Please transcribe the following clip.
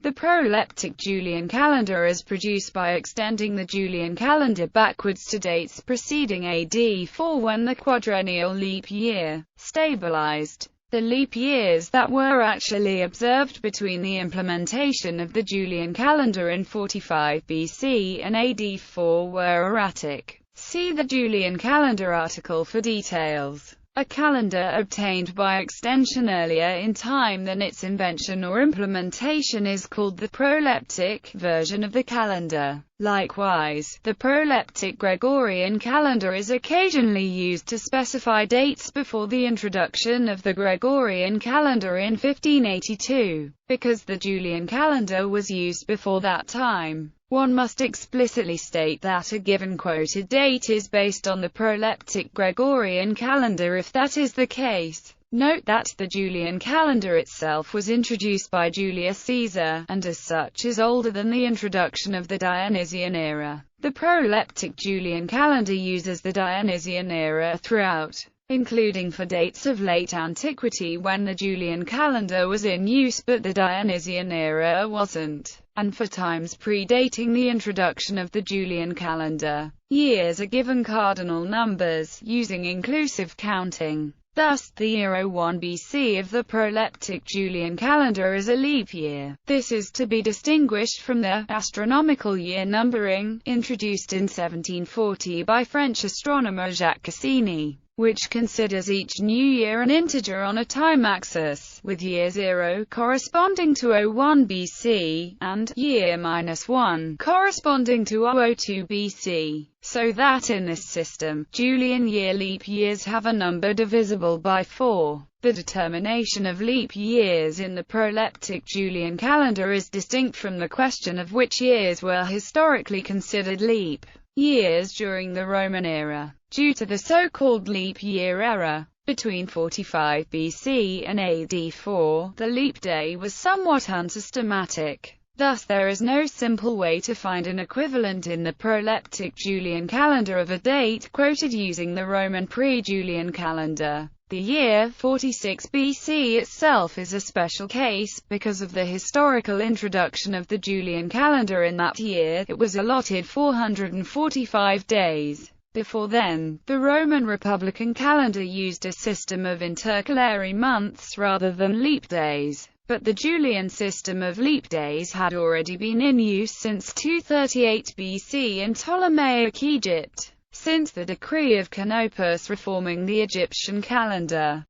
The proleptic Julian calendar is produced by extending the Julian calendar backwards to dates preceding AD 4 when the quadrennial leap year stabilized. The leap years that were actually observed between the implementation of the Julian calendar in 45 BC and AD 4 were erratic. See the Julian calendar article for details. A calendar obtained by extension earlier in time than its invention or implementation is called the proleptic version of the calendar. Likewise, the proleptic Gregorian calendar is occasionally used to specify dates before the introduction of the Gregorian calendar in 1582. Because the Julian calendar was used before that time, one must explicitly state that a given quoted date is based on the proleptic Gregorian calendar if that is the case. Note that the Julian calendar itself was introduced by Julius Caesar, and as such is older than the introduction of the Dionysian era. The proleptic Julian calendar uses the Dionysian era throughout, including for dates of late antiquity when the Julian calendar was in use but the Dionysian era wasn't, and for times predating the introduction of the Julian calendar. Years are given cardinal numbers, using inclusive counting. Thus, the year 01 BC of the proleptic Julian calendar is a leap year. This is to be distinguished from the astronomical year numbering, introduced in 1740 by French astronomer Jacques Cassini, which considers each new year an integer on a time axis, with year 0 corresponding to 01 BC, and year -1 corresponding to 002 BC. So that in this system, Julian year leap years have a number divisible by 4. The determination of leap years in the proleptic Julian calendar is distinct from the question of which years were historically considered leap years during the Roman era. Due to the so-called leap year error, between 45 BC and AD 4, the leap day was somewhat unsystematic. Thus there is no simple way to find an equivalent in the proleptic Julian calendar of a date quoted using the Roman pre-Julian calendar. The year 46 BC itself is a special case, because of the historical introduction of the Julian calendar in that year. It was allotted 445 days. Before then, the Roman Republican calendar used a system of intercalary months rather than leap days, but the Julian system of leap days had already been in use since 238 BC in Ptolemaic Egypt. Since the decree of Canopus reforming the Egyptian calendar,